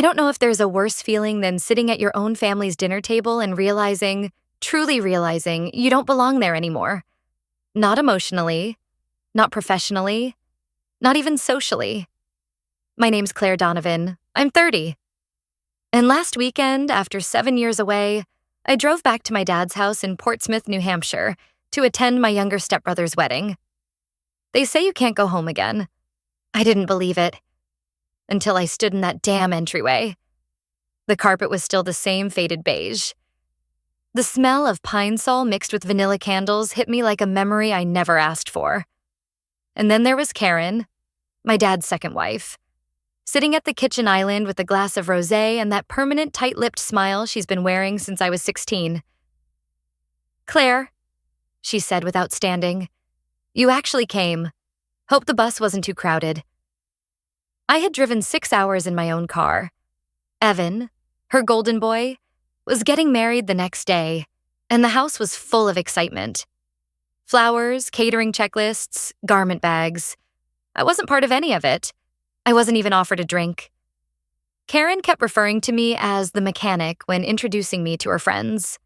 don't know if there's a worse feeling than sitting at your own family's dinner table and truly realizing, you don't belong there anymore. Not emotionally, not professionally, not even socially. My name's Claire Donovan. I'm 30. And last weekend, after 7 years away, I drove back to my dad's house in Portsmouth, New Hampshire, to attend my younger stepbrother's wedding. They say you can't go home again. I didn't believe it. Until I stood in that damn entryway. The carpet was still the same faded beige. The smell of pine sol mixed with vanilla candles hit me like a memory I never asked for. And then there was Karen, my dad's second wife, sitting at the kitchen island with a glass of rosé and that permanent tight-lipped smile she's been wearing since I was 16. "Claire," she said without standing, "you actually came. Hope the bus wasn't too crowded." I had driven 6 hours in my own car. Evan, her golden boy, was getting married the next day, and the house was full of excitement. Flowers, catering checklists, garment bags. I wasn't part of any of it. I wasn't even offered a drink. Karen kept referring to me as the mechanic when introducing me to her friends.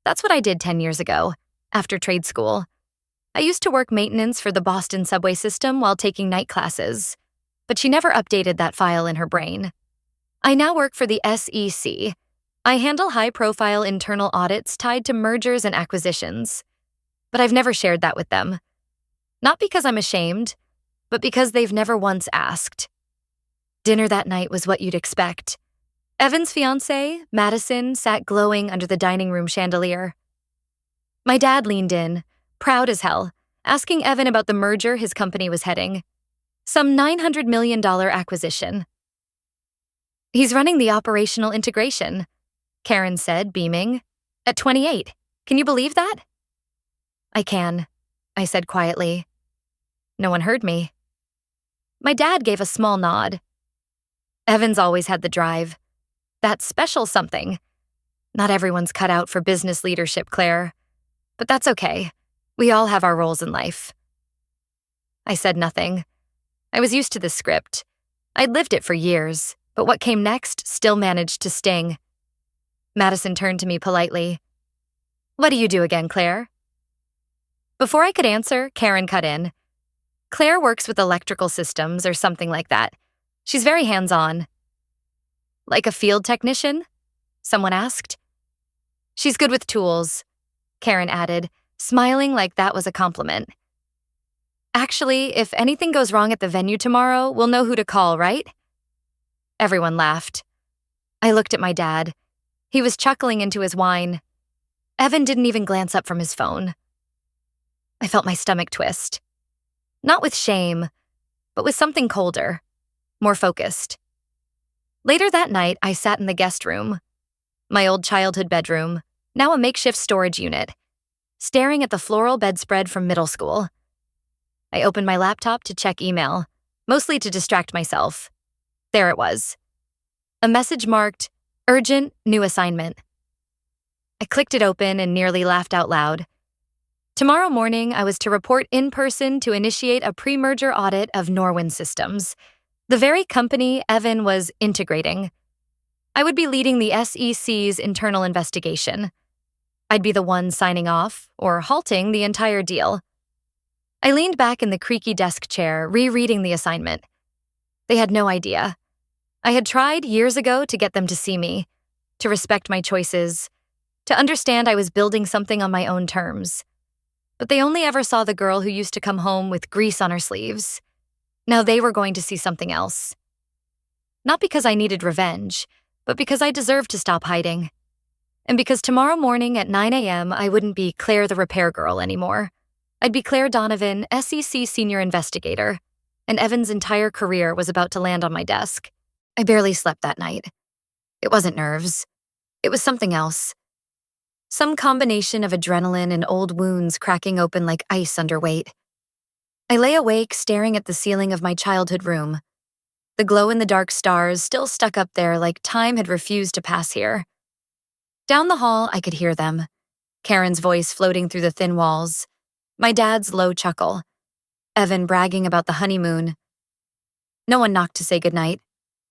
That's what I did 10 years ago, after trade school. I used to work maintenance for the Boston subway system while taking night classes, but she never updated that file in her brain. I now work for the SEC. I handle high-profile internal audits tied to mergers and acquisitions, but I've never shared that with them. Not because I'm ashamed, but because they've never once asked. Dinner that night was what you'd expect. Evan's fiancée, Madison, sat glowing under the dining room chandelier. My dad leaned in, proud as hell, asking Evan about the merger his company was heading. Some $900 million acquisition. "He's running the operational integration," Karen said, beaming. "At 28. Can you believe that?" "I can," I said quietly. No one heard me. My dad gave a small nod. Evan's always had the drive. That special something. Not everyone's cut out for business leadership, Claire. But that's okay. We all have our roles in life. I said nothing. I was used to this script. I'd lived it for years, but what came next still managed to sting. Madison turned to me politely. "What do you do again, Claire?" Before I could answer, Karen cut in. "Claire works with electrical systems or something like that. She's very hands-on." "Like a field technician?" someone asked. "She's good with tools," Karen added, smiling like that was a compliment. "Actually, if anything goes wrong at the venue tomorrow, we'll know who to call, right?" Everyone laughed. I looked at my dad. He was chuckling into his wine. Evan didn't even glance up from his phone. I felt my stomach twist. Not with shame, but with something colder, more focused. Later that night, I sat in the guest room, my old childhood bedroom, now a makeshift storage unit, staring at the floral bedspread from middle school. I opened my laptop to check email, mostly to distract myself. There it was. A message marked, "Urgent, new assignment." I clicked it open and nearly laughed out loud. Tomorrow morning, I was to report in person to initiate a pre-merger audit of Norwin Systems, the very company Evan was integrating. I would be leading the SEC's internal investigation. I'd be the one signing off, or halting, the entire deal. I leaned back in the creaky desk chair, rereading the assignment. They had no idea. I had tried years ago to get them to see me, to respect my choices, to understand I was building something on my own terms. But they only ever saw the girl who used to come home with grease on her sleeves. Now they were going to see something else. Not because I needed revenge, but because I deserved to stop hiding. And because tomorrow morning at 9 a.m., I wouldn't be Claire the repair girl anymore. I'd be Claire Donovan, SEC senior investigator, and Evan's entire career was about to land on my desk. I barely slept that night. It wasn't nerves. It was something else. Some combination of adrenaline and old wounds cracking open like ice under weight. I lay awake staring at the ceiling of my childhood room. The glow-in-the-dark stars still stuck up there like time had refused to pass here. Down the hall, I could hear them. Karen's voice floating through the thin walls. My dad's low chuckle. Evan bragging about the honeymoon. No one knocked to say goodnight.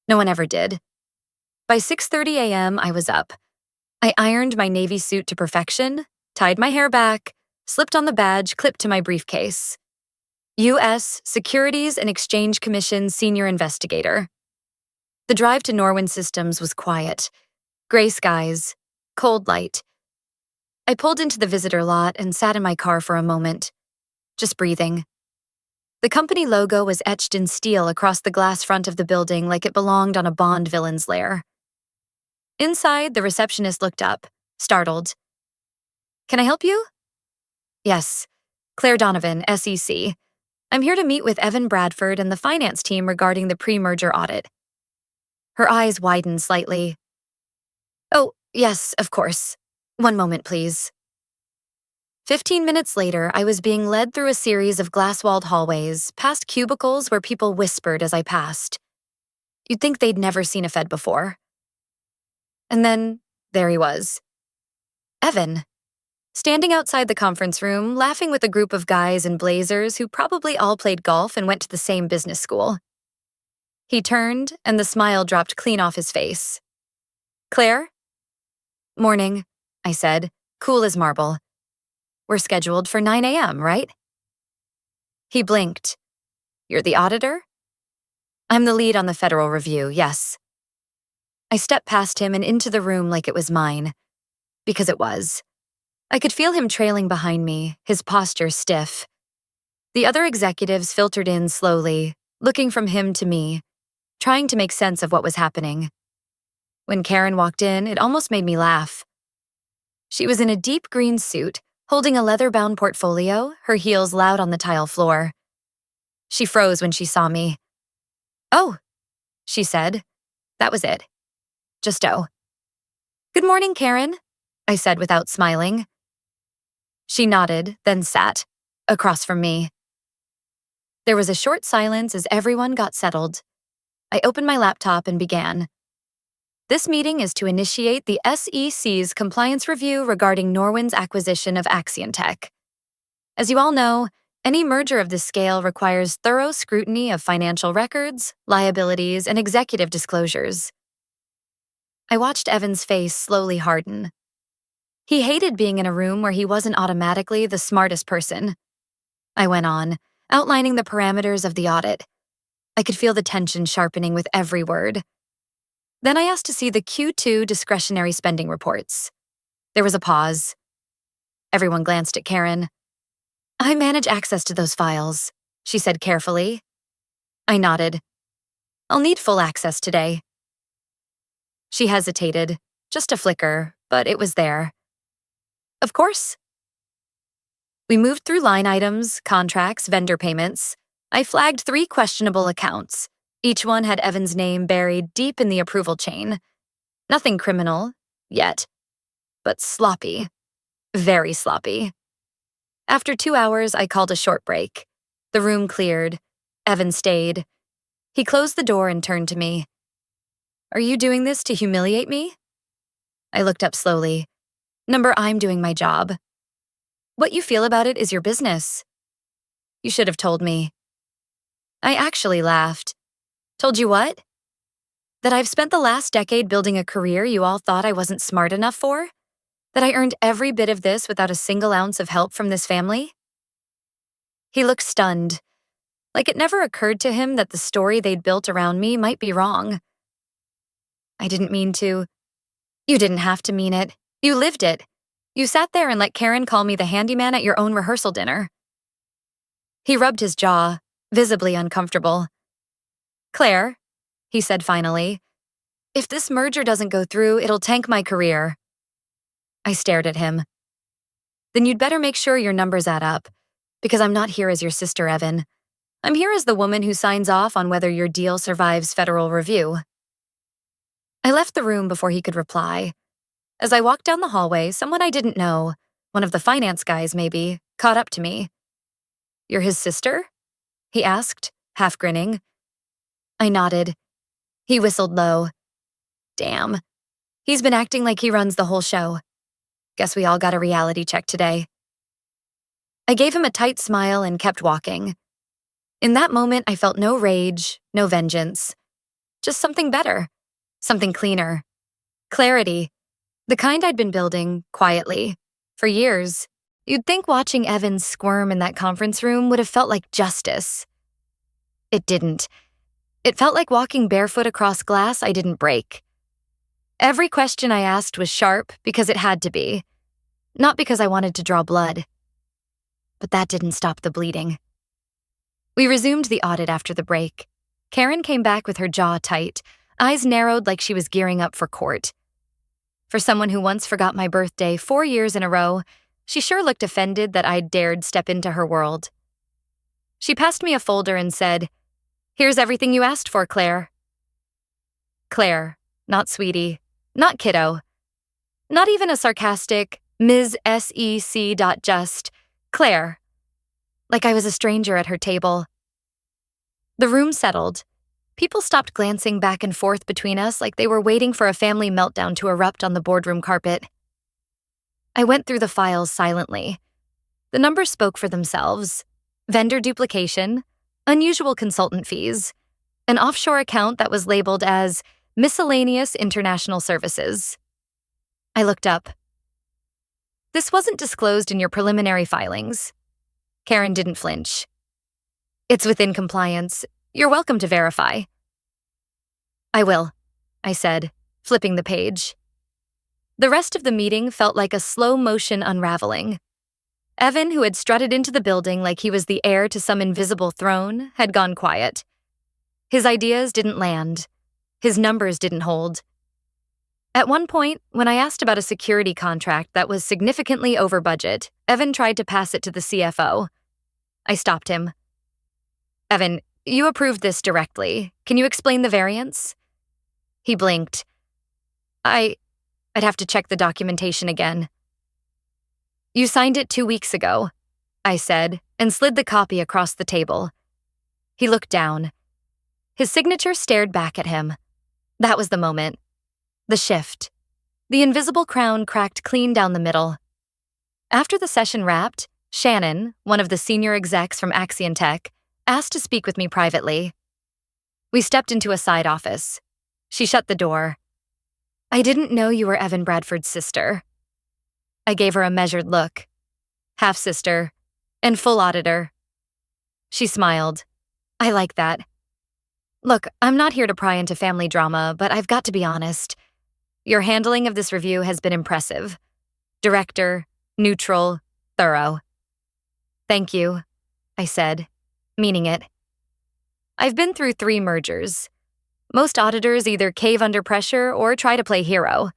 No one ever did. By 6:30 a.m., I was up. I ironed my navy suit to perfection, tied my hair back, slipped on the badge clipped to my briefcase. U.S. Securities and Exchange Commission Senior Investigator. The drive to Norwin Systems was quiet. Gray skies, cold light. I pulled into the visitor lot and sat in my car for a moment, just breathing. The company logo was etched in steel across the glass front of the building like it belonged on a Bond villain's lair. Inside, the receptionist looked up, startled. "Can I help you?" "Yes. Claire Donovan, SEC. I'm here to meet with Evan Bradford and the finance team regarding the pre-merger audit." Her eyes widened slightly. "Oh, yes, of course. One moment, please." 15 minutes later, I was being led through a series of glass-walled hallways, past cubicles where people whispered as I passed. You'd think they'd never seen a Fed before. And then, there he was. Evan. Standing outside the conference room, laughing with a group of guys in blazers who probably all played golf and went to the same business school. He turned, and the smile dropped clean off his face. "Claire?" "Morning," I said, cool as marble. "We're scheduled for 9 a.m., right?" He blinked. "You're the auditor?" "I'm the lead on the Federal Review, yes." I stepped past him and into the room like it was mine. Because it was. I could feel him trailing behind me, his posture stiff. The other executives filtered in slowly, looking from him to me, trying to make sense of what was happening. When Karen walked in, it almost made me laugh. She was in a deep green suit, holding a leather-bound portfolio, her heels loud on the tile floor. She froze when she saw me. "Oh," she said. That was it. Just oh. "Good morning, Karen," I said without smiling. She nodded, then sat, across from me. There was a short silence as everyone got settled. I opened my laptop and began. This meeting is to initiate the SEC's compliance review regarding Norwin's acquisition of Axiontech. As you all know, any merger of this scale requires thorough scrutiny of financial records, liabilities, and executive disclosures. I watched Evan's face slowly harden. He hated being in a room where he wasn't automatically the smartest person. I went on, outlining the parameters of the audit. I could feel the tension sharpening with every word. Then I asked to see the Q2 discretionary spending reports. There was a pause. Everyone glanced at Karen. "I manage access to those files," she said carefully. I nodded. "I'll need full access today." She hesitated, just a flicker, but it was there. "Of course." We moved through line items, contracts, vendor payments. I flagged 3 questionable accounts. Each one had Evan's name buried deep in the approval chain. Nothing criminal, yet. But sloppy. Very sloppy. After 2 hours, I called a short break. The room cleared. Evan stayed. He closed the door and turned to me. "Are you doing this to humiliate me?" I looked up slowly. "Number, I'm doing my job. What you feel about it is your business. You should have told me." I actually laughed. "Told you what?" "That I've spent the last decade building a career you all thought I wasn't smart enough for? That I earned every bit of this without a single ounce of help from this family?" He looked stunned, like it never occurred to him that the story they'd built around me might be wrong. "I didn't mean to." "You didn't have to mean it. You lived it. You sat there and let Karen call me the handyman at your own rehearsal dinner." He rubbed his jaw, visibly uncomfortable. "Claire," he said finally, "if this merger doesn't go through, it'll tank my career." I stared at him. "Then you'd better make sure your numbers add up, because I'm not here as your sister, Evan. I'm here as the woman who signs off on whether your deal survives federal review." I left the room before he could reply. As I walked down the hallway, someone I didn't know, one of the finance guys maybe, caught up to me. "You're his sister?" he asked, half grinning. I nodded. He whistled low. "Damn. He's been acting like he runs the whole show. Guess we all got a reality check today." I gave him a tight smile and kept walking. In that moment, I felt no rage, no vengeance. Just something better. Something cleaner. Clarity. The kind I'd been building, quietly, for years. You'd think watching Evan squirm in that conference room would have felt like justice. It didn't. It felt like walking barefoot across glass I didn't break. Every question I asked was sharp because it had to be, not because I wanted to draw blood. But that didn't stop the bleeding. We resumed the audit after the break. Karen came back with her jaw tight, eyes narrowed like she was gearing up for court. For someone who once forgot my birthday 4 years in a row, she sure looked offended that I'd dared step into her world. She passed me a folder and said, "Here's everything you asked for, Claire." Claire, not sweetie, not kiddo, not even a sarcastic Ms. SEC. Just Claire, like I was a stranger at her table. The room settled. People stopped glancing back and forth between us like they were waiting for a family meltdown to erupt on the boardroom carpet. I went through the files silently. The numbers spoke for themselves. Vendor duplication, unusual consultant fees, an offshore account that was labeled as miscellaneous international services. I looked up. This wasn't disclosed in your preliminary filings. Karen didn't flinch. It's within compliance. You're welcome to verify. I will, I said, flipping the page. The rest of the meeting felt like a slow-motion unraveling. Evan, who had strutted into the building like he was the heir to some invisible throne, had gone quiet. His ideas didn't land. His numbers didn't hold. At one point, when I asked about a security contract that was significantly over budget, Evan tried to pass it to the CFO. I stopped him. Evan, you approved this directly. Can you explain the variance? He blinked. I'd have to check the documentation again. You signed it 2 weeks ago, I said, and slid the copy across the table. He looked down. His signature stared back at him. That was the moment. The shift. The invisible crown cracked clean down the middle. After the session wrapped, Shannon, one of the senior execs from Axion Tech, asked to speak with me privately. We stepped into a side office. She shut the door. I didn't know you were Evan Bradford's sister. I gave her a measured look. Half-sister, and full auditor. She smiled. I like that. Look, I'm not here to pry into family drama, but I've got to be honest. Your handling of this review has been impressive. Director, neutral, thorough. Thank you, I said, meaning it. I've been through 3 mergers. Most auditors either cave under pressure or try to play hero.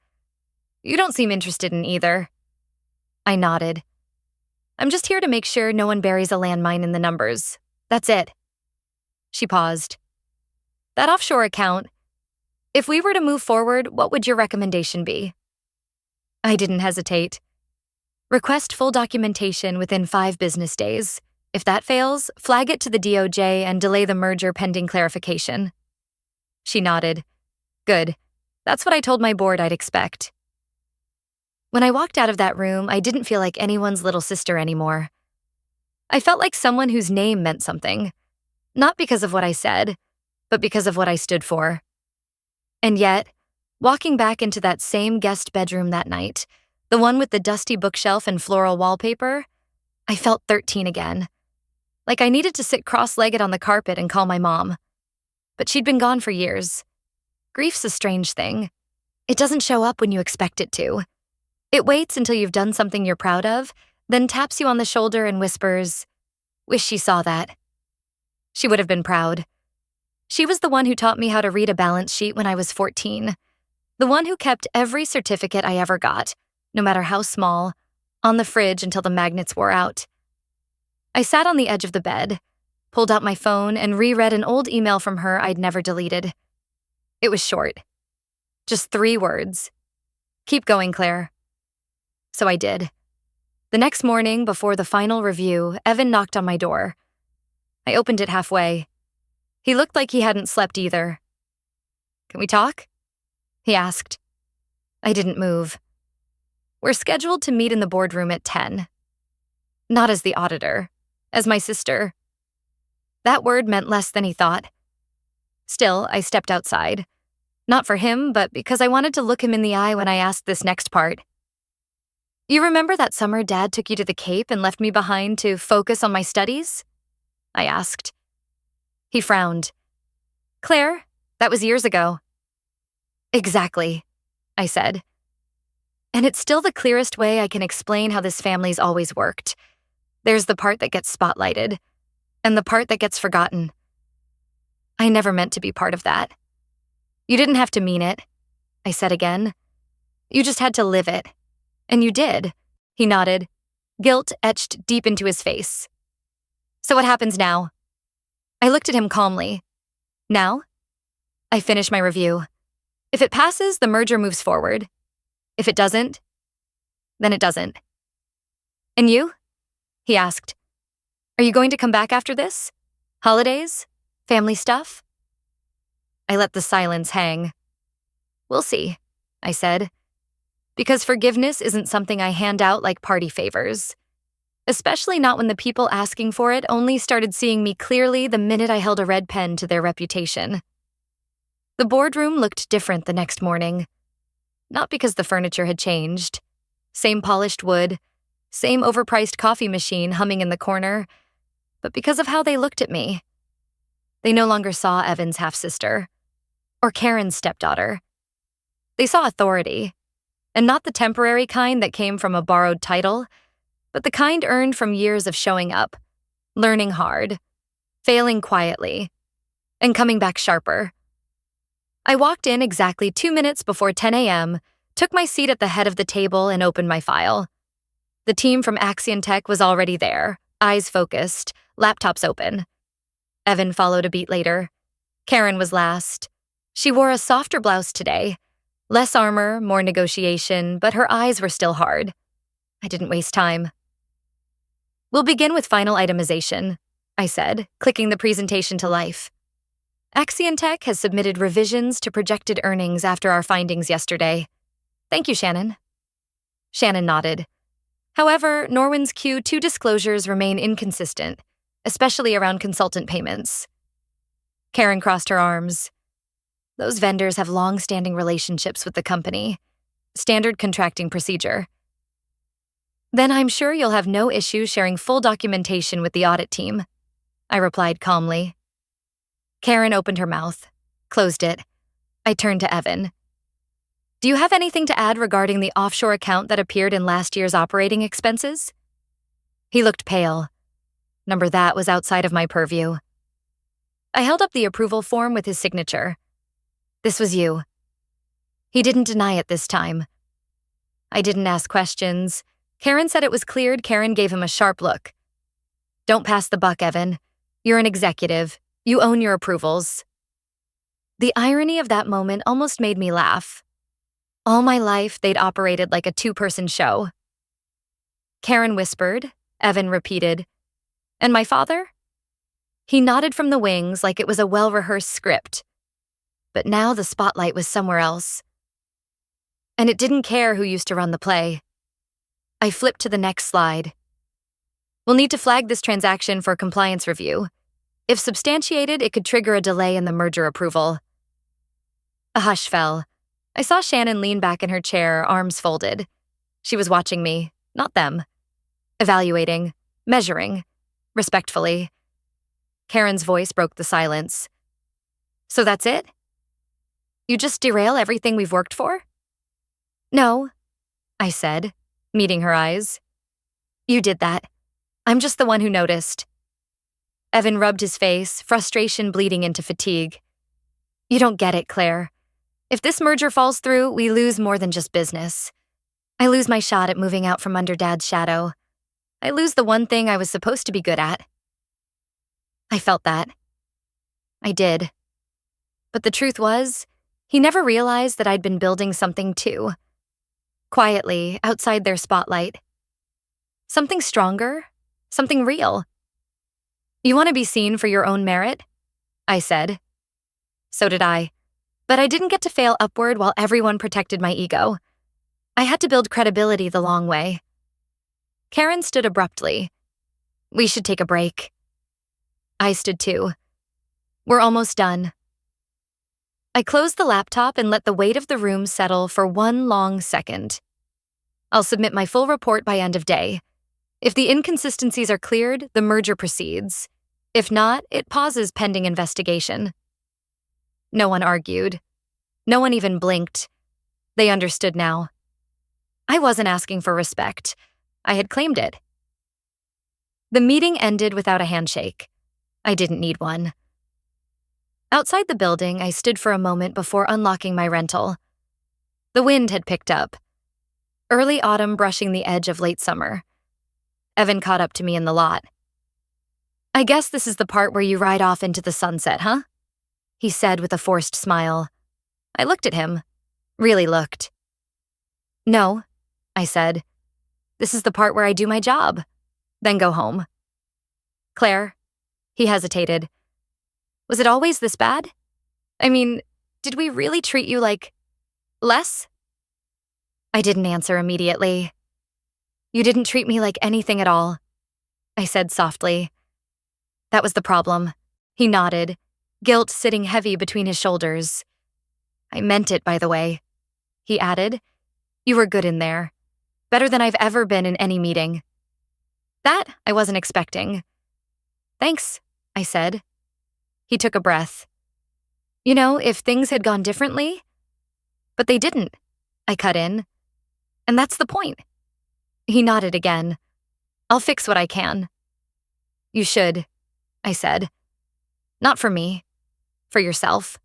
You don't seem interested in either. I nodded. I'm just here to make sure no one buries a landmine in the numbers. That's it. She paused. That offshore account, if we were to move forward, what would your recommendation be? I didn't hesitate. Request full documentation within 5 business days. If that fails, flag it to the DOJ and delay the merger pending clarification. She nodded. Good. That's what I told my board I'd expect. When I walked out of that room, I didn't feel like anyone's little sister anymore. I felt like someone whose name meant something. Not because of what I said, but because of what I stood for. And yet, walking back into that same guest bedroom that night, the one with the dusty bookshelf and floral wallpaper, I felt 13 again. Like I needed to sit cross-legged on the carpet and call my mom. But she'd been gone for years. Grief's a strange thing. It doesn't show up when you expect it to. It waits until you've done something you're proud of, then taps you on the shoulder and whispers, "Wish she saw that." She would have been proud. She was the one who taught me how to read a balance sheet when I was 14. The one who kept every certificate I ever got, no matter how small, on the fridge until the magnets wore out. I sat on the edge of the bed, pulled out my phone, and reread an old email from her I'd never deleted. It was short. Just 3 words. Keep going, Claire. So I did. The next morning, before the final review, Evan knocked on my door. I opened it halfway. He looked like he hadn't slept either. Can we talk? He asked. I didn't move. We're scheduled to meet in the boardroom at 10. Not as the auditor, as my sister. That word meant less than he thought. Still, I stepped outside. Not for him, but because I wanted to look him in the eye when I asked this next part. You remember that summer Dad took you to the Cape and left me behind to focus on my studies? I asked. He frowned. Claire, that was years ago. Exactly, I said. And it's still the clearest way I can explain how this family's always worked. There's the part that gets spotlighted, and the part that gets forgotten. I never meant to be part of that. You didn't have to mean it, I said again. You just had to live it. And you did, he nodded, guilt etched deep into his face. So what happens now? I looked at him calmly. Now? I finish my review. If it passes, the merger moves forward. If it doesn't, then it doesn't. And you? He asked. Are you going to come back after this? Holidays? Family stuff? I let the silence hang. We'll see, I said. Because forgiveness isn't something I hand out like party favors. Especially not when the people asking for it only started seeing me clearly the minute I held a red pen to their reputation. The boardroom looked different the next morning. Not because the furniture had changed. Same polished wood, same overpriced coffee machine humming in the corner, but because of how they looked at me. They no longer saw Evan's half-sister, or Karen's stepdaughter. They saw authority, and not the temporary kind that came from a borrowed title, but the kind earned from years of showing up, learning hard, failing quietly, and coming back sharper. I walked in exactly 2 minutes before 10 a.m., took my seat at the head of the table, and opened my file. The team from Axion Tech was already there, eyes focused, laptops open. Evan followed a beat later. Karen was last. She wore a softer blouse today. Less armor, more negotiation, but her eyes were still hard. I didn't waste time. We'll begin with final itemization, I said, clicking the presentation to life. Axion Tech has submitted revisions to projected earnings after our findings yesterday. Thank you, Shannon. Shannon nodded. However, Norwin's Q2 disclosures remain inconsistent, especially around consultant payments. Karen crossed her arms. Those vendors have long-standing relationships with the company. Standard contracting procedure. Then I'm sure you'll have no issue sharing full documentation with the audit team, I replied calmly. Karen opened her mouth, closed it. I turned to Evan. Do you have anything to add regarding the offshore account that appeared in last year's operating expenses? He looked pale. Number that was outside of my purview. I held up the approval form with his signature. This was you. He didn't deny it this time. I didn't ask questions. Karen said it was cleared. Karen gave him a sharp look. Don't pass the buck, Evan. You're an executive. You own your approvals. The irony of that moment almost made me laugh. All my life, they'd operated like a two-person show. Karen whispered. Evan repeated. And my father? He nodded from the wings like it was a well-rehearsed script. But now the spotlight was somewhere else. And it didn't care who used to run the play. I flipped to the next slide. We'll need to flag this transaction for compliance review. If substantiated, it could trigger a delay in the merger approval. A hush fell. I saw Shannon lean back in her chair, arms folded. She was watching me, not them. Evaluating, measuring, respectfully. Karen's voice broke the silence. So that's it? You just derail everything we've worked for? No, I said, meeting her eyes. You did that. I'm just the one who noticed. Evan rubbed his face, frustration bleeding into fatigue. You don't get it, Claire. If this merger falls through, we lose more than just business. I lose my shot at moving out from under Dad's shadow. I lose the one thing I was supposed to be good at. I felt that. I did. But the truth was, he never realized that I'd been building something too. Quietly, outside their spotlight. Something stronger, something real. You want to be seen for your own merit? I said. So did I. But I didn't get to fail upward while everyone protected my ego. I had to build credibility the long way. Karen stood abruptly. We should take a break. I stood too. We're almost done. I closed the laptop and let the weight of the room settle for one long second. I'll submit my full report by end of day. If the inconsistencies are cleared, the merger proceeds. If not, it pauses pending investigation. No one argued. No one even blinked. They understood now. I wasn't asking for respect. I had claimed it. The meeting ended without a handshake. I didn't need one. Outside the building, I stood for a moment before unlocking my rental. The wind had picked up. Early autumn brushing the edge of late summer. Evan caught up to me in the lot. "I guess this is the part where you ride off into the sunset, huh?" he said with a forced smile. I looked at him. Really looked. "No," I said. "This is the part where I do my job, then go home." "Claire," he hesitated. "Was it always this bad? I mean, did we really treat you like less?" I didn't answer immediately. "You didn't treat me like anything at all," I said softly. "That was the problem." He nodded, guilt sitting heavy between his shoulders. "I meant it, by the way," he added. "You were good in there. Better than I've ever been in any meeting." That I wasn't expecting. "Thanks," I said. He took a breath. "You know, if things had gone differently..." "But they didn't," I cut in. "And that's the point." He nodded again. "I'll fix what I can." "You should," I said. "Not for me. For yourself."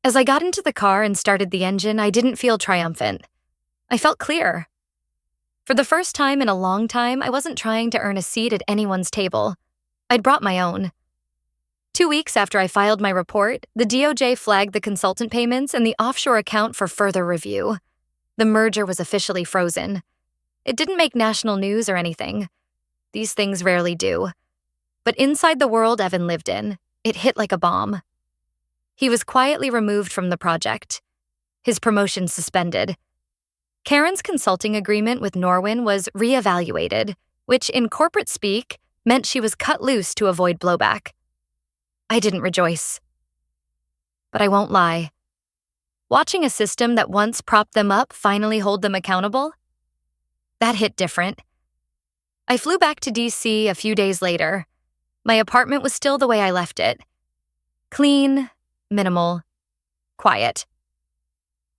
As I got into the car and started the engine, I didn't feel triumphant. I felt clear. For the first time in a long time, I wasn't trying to earn a seat at anyone's table. I'd brought my own. 2 weeks after I filed my report, the DOJ flagged the consultant payments and the offshore account for further review. The merger was officially frozen. It didn't make national news or anything. These things rarely do. But inside the world Evan lived in, it hit like a bomb. He was quietly removed from the project. His promotion suspended. Karen's consulting agreement with Norwin was reevaluated, which in corporate speak meant she was cut loose to avoid blowback. I didn't rejoice. But I won't lie. Watching a system that once propped them up finally hold them accountable? That hit different. I flew back to DC a few days later. My apartment was still the way I left it. Clean, minimal, quiet.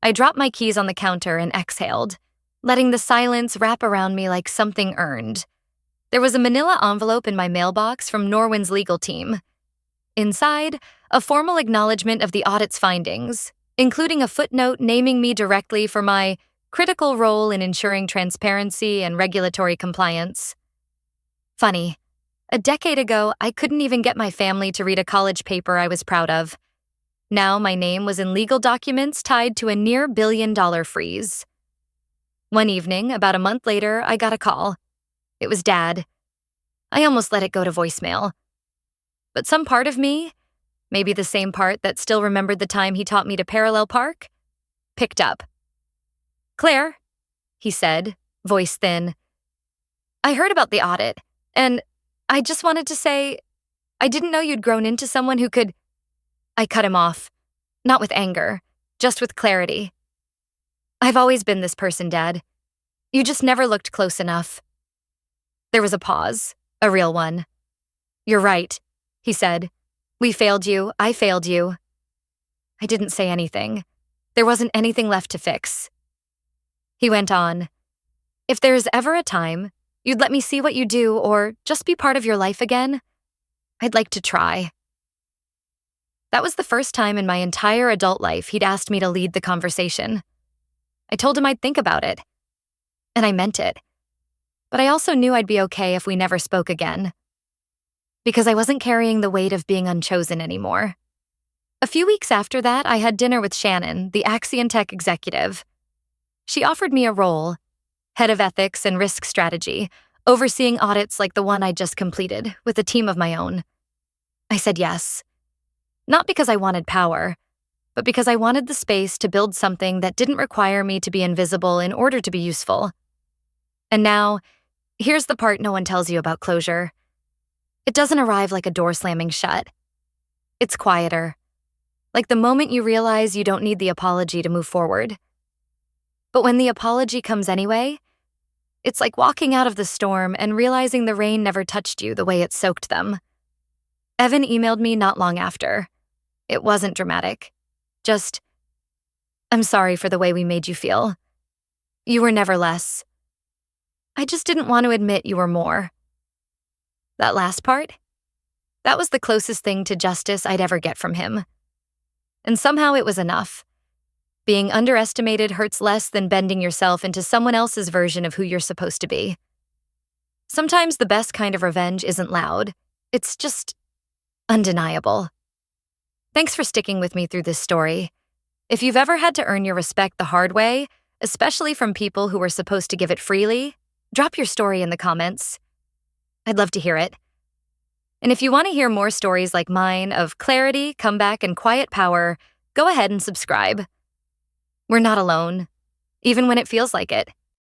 I dropped my keys on the counter and exhaled, letting the silence wrap around me like something earned. There was a manila envelope in my mailbox from Norwin's legal team. Inside, a formal acknowledgement of the audit's findings, including a footnote naming me directly for my critical role in ensuring transparency and regulatory compliance. Funny, a decade ago, I couldn't even get my family to read a college paper I was proud of. Now my name was in legal documents tied to a near billion-dollar freeze. One evening, about a month later, I got a call. It was Dad. I almost let it go to voicemail. But some part of me, maybe the same part that still remembered the time he taught me to parallel park, picked up. "Claire," he said, voice thin. "I heard about the audit, and I just wanted to say, I didn't know you'd grown into someone who could..." I cut him off, not with anger, just with clarity. "I've always been this person, Dad. You just never looked close enough." There was a pause, a real one. "You're right," he said. "We failed you, I failed you." I didn't say anything. There wasn't anything left to fix. He went on, "If there's ever a time you'd let me see what you do or just be part of your life again, I'd like to try." That was the first time in my entire adult life he'd asked me to lead the conversation. I told him I'd think about it. And I meant it. But I also knew I'd be okay if we never spoke again. Because I wasn't carrying the weight of being unchosen anymore. A few weeks after that, I had dinner with Shannon, the Axion Tech executive. She offered me a role, head of ethics and risk strategy, overseeing audits like the one I'd just completed, with a team of my own. I said yes. Not because I wanted power, but because I wanted the space to build something that didn't require me to be invisible in order to be useful. And now, here's the part no one tells you about closure. It doesn't arrive like a door slamming shut. It's quieter. like the moment you realize you don't need the apology to move forward. But when the apology comes anyway, it's like walking out of the storm and realizing the rain never touched you the way it soaked them. Evan emailed me not long after. It wasn't dramatic. Just, "I'm sorry for the way we made you feel. You were never less. I just didn't want to admit you were more." That last part? That was the closest thing to justice I'd ever get from him. And somehow it was enough. Being underestimated hurts less than bending yourself into someone else's version of who you're supposed to be. Sometimes the best kind of revenge isn't loud. It's just undeniable. Thanks for sticking with me through this story. If you've ever had to earn your respect the hard way, especially from people who were supposed to give it freely, drop your story in the comments. I'd love to hear it. And if you want to hear more stories like mine of clarity, comeback, and quiet power, go ahead and subscribe. We're not alone, even when it feels like it.